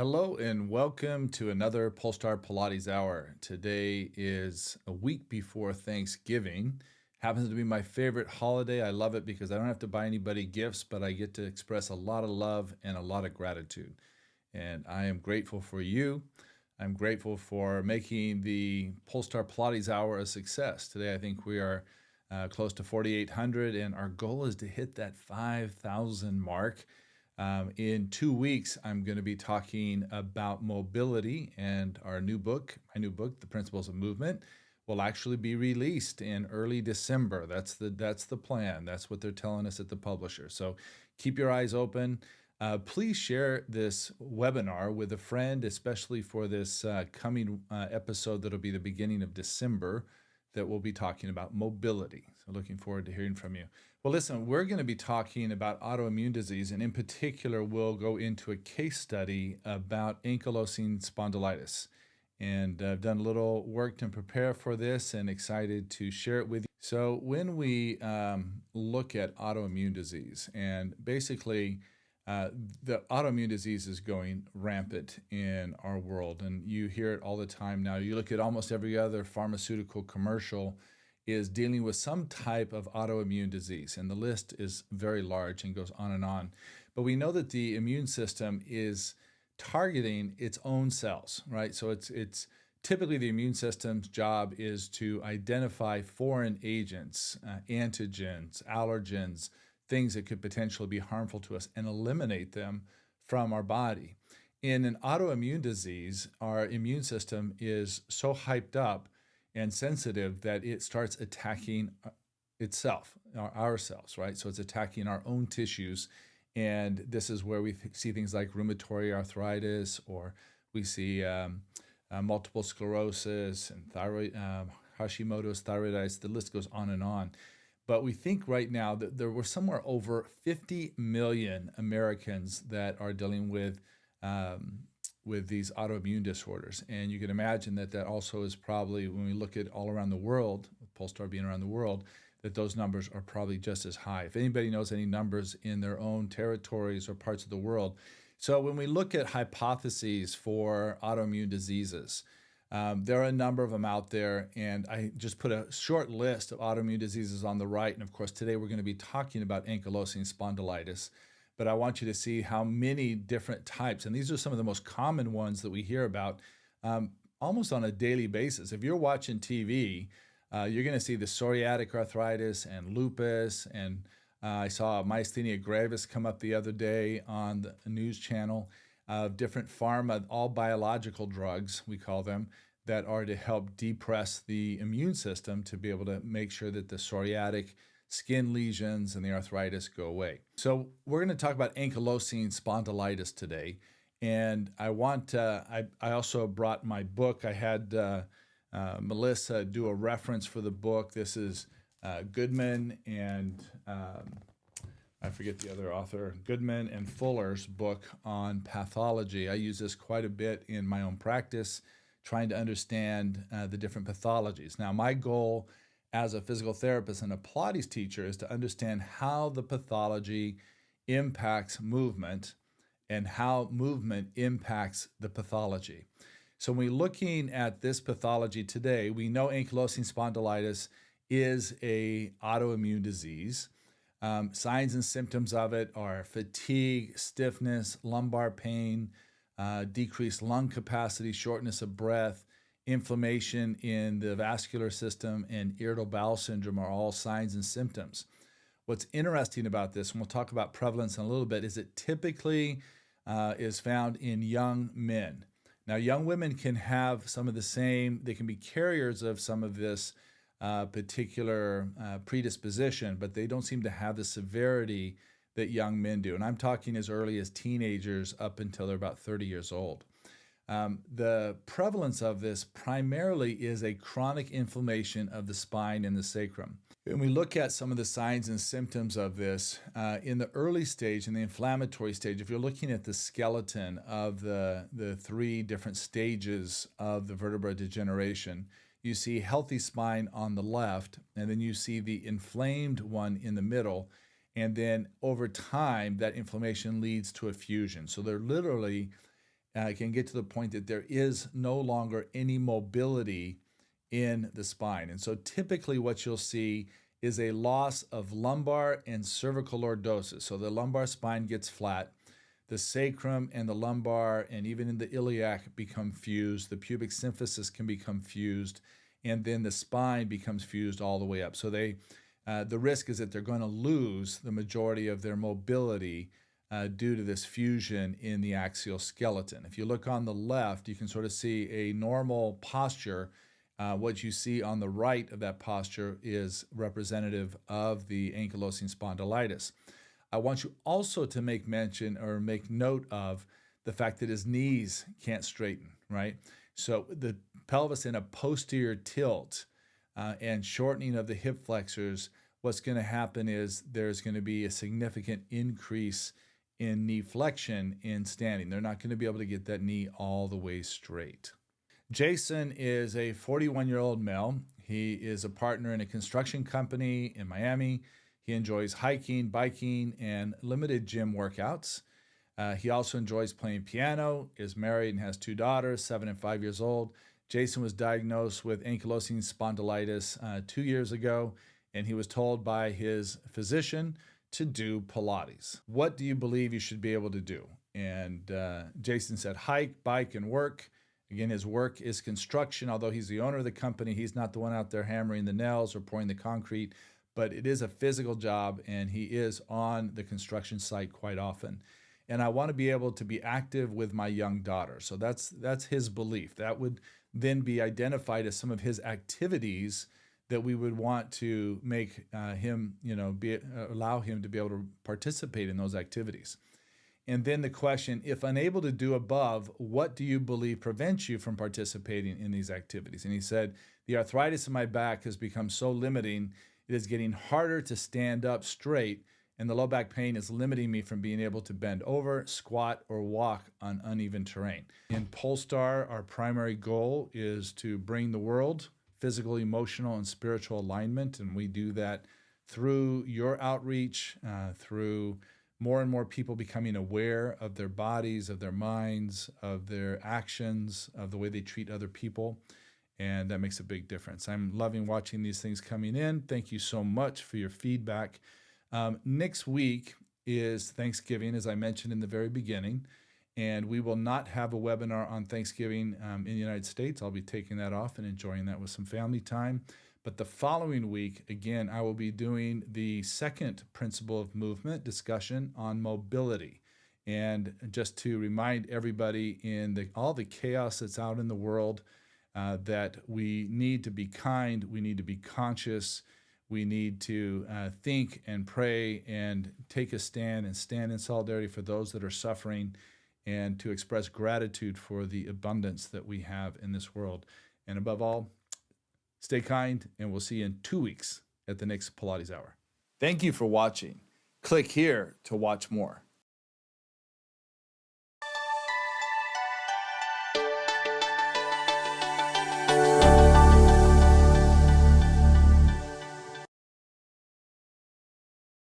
Hello and welcome to another Polestar Pilates Hour. Today is a week before Thanksgiving. Happens to be my favorite holiday. I love it because I don't have to buy anybody gifts, but I get to express a lot of love and a lot of gratitude. And I am grateful for you. I'm grateful for making the Polestar Pilates Hour a success. Today I think we are close to 4,800 and our goal is to hit that 5,000 mark. In 2 weeks, I'm going to be talking about mobility, and my new book, The Principles of Movement, will actually be released in early December. That's the plan. That's what they're telling us at the publisher. So keep your eyes open. Please share this webinar with a friend, especially for this coming episode that'll be the beginning of December that we'll be talking about mobility. So looking forward to hearing from you. Well, listen, we're going to be talking about autoimmune disease, and in particular, we'll go into a case study about ankylosing spondylitis. And I've done a little work to prepare for this and excited to share it with you. So when we look at autoimmune disease, and basically the autoimmune disease is going rampant in our world, and you hear it all the time now. You look at almost every other pharmaceutical commercial is dealing with some type of autoimmune disease, and the list is very large and goes on and on. But we know that the immune system is targeting its own cells, right? So it's typically the immune system's job is to identify foreign agents, antigens, allergens, things that could potentially be harmful to us, and eliminate them from our body. In an autoimmune disease, our immune system is so hyped up and sensitive that it starts attacking itself, our cells, right? So it's attacking our own tissues. And this is where we see things like rheumatoid arthritis, or we see multiple sclerosis and Hashimoto's thyroiditis. The list goes on and on. But we think right now that there were somewhere over 50 million Americans that are dealing with these autoimmune disorders. And you can imagine that that also is probably, when we look at all around the world, with Polestar being around the world, that those numbers are probably just as high. If anybody knows any numbers in their own territories or parts of the world. So when we look at hypotheses for autoimmune diseases, there are a number of them out there, and I just put a short list of autoimmune diseases on the right. And of course, today we're going to be talking about ankylosing spondylitis, but I want you to see how many different types, and these are some of the most common ones that we hear about almost on a daily basis. If you're watching TV, you're going to see the psoriatic arthritis and lupus, and I saw myasthenia gravis come up the other day on the news channel. Different pharma, all biological drugs, we call them, that are to help depress the immune system to be able to make sure that the psoriatic skin lesions and the arthritis go away. So we're going to talk about ankylosing spondylitis today. And I also brought my book. I had Melissa do a reference for the book. This is Goodman and I forget the other author, Goodman and Fuller's book on pathology. I use this quite a bit in my own practice, trying to understand the different pathologies. Now, my goal as a physical therapist and a Pilates teacher is to understand how the pathology impacts movement and how movement impacts the pathology. So when we're looking at this pathology today, we know ankylosing spondylitis is an autoimmune disease. Signs and symptoms of it are fatigue, stiffness, lumbar pain, decreased lung capacity, shortness of breath, inflammation in the vascular system, and irritable bowel syndrome are all signs and symptoms. What's interesting about this, and we'll talk about prevalence in a little bit, is it typically is found in young men. Now, young women can have some of the same, they can be carriers of some of this particular predisposition, but they don't seem to have the severity that young men do. And I'm talking as early as teenagers up until they're about 30 years old. The prevalence of this primarily is a chronic inflammation of the spine and the sacrum. When we look at some of the signs and symptoms of this, in the early stage, in the inflammatory stage, if you're looking at the skeleton of the three different stages of the vertebra degeneration, you see healthy spine on the left, and then you see the inflamed one in the middle, and then over time, that inflammation leads to a fusion. So they're literally can get to the point that there is no longer any mobility in the spine. And so typically what you'll see is a loss of lumbar and cervical lordosis. So the lumbar spine gets flat, the sacrum and the lumbar and even in the iliac become fused, the pubic symphysis can become fused, and then the spine becomes fused all the way up. So the risk is that they're going to lose the majority of their mobility due to this fusion in the axial skeleton. If you look on the left, you can sort of see a normal posture. What you see on the right of that posture is representative of the ankylosing spondylitis. I want you also to make mention or make note of the fact that his knees can't straighten, right? So the pelvis in a posterior tilt and shortening of the hip flexors, what's going to happen is there's going to be a significant increase in knee flexion in standing. They're not going to be able to get that knee all the way straight. Jason is a 41-year-old male. He is a partner in a construction company in Miami. He enjoys hiking, biking, and limited gym workouts. He also enjoys playing piano, is married, and has 2 daughters, 7 and 5 years old. Jason was diagnosed with ankylosing spondylitis 2 years ago, and he was told by his physician to do Pilates. What do you believe you should be able to do? And Jason said hike, bike, and work. Again, his work is construction. Although he's the owner of the company, he's not the one out there hammering the nails or pouring the concrete, but it is a physical job, and he is on the construction site quite often. And I want to be able to be active with my young daughter. So that's his belief. That would then be identified as some of his activities that we would want to make him, allow him to be able to participate in those activities. And then the question, if unable to do above, what do you believe prevents you from participating in these activities? And he said, the arthritis in my back has become so limiting, it is getting harder to stand up straight, and the low back pain is limiting me from being able to bend over, squat, or walk on uneven terrain. In Polestar, our primary goal is to bring the world physical, emotional, and spiritual alignment, and we do that through your outreach, through more and more people becoming aware of their bodies, of their minds, of their actions, of the way they treat other people, and that makes a big difference. I'm loving watching these things coming in. Thank you so much for your feedback. Next week is Thanksgiving, as I mentioned in the very beginning, and we will not have a webinar on Thanksgiving in the United States. I'll be taking that off and enjoying that with some family time. But the following week, again, I will be doing the second principle of movement discussion on mobility. And just to remind everybody in all the chaos that's out in the world, that we need to be kind, we need to be conscious, we need to think and pray and take a stand and stand in solidarity for those that are suffering, and to express gratitude for the abundance that we have in this world. And above all, stay kind, and we'll see you in 2 weeks at the next Pilates Hour. Thank you for watching. Click here to watch more.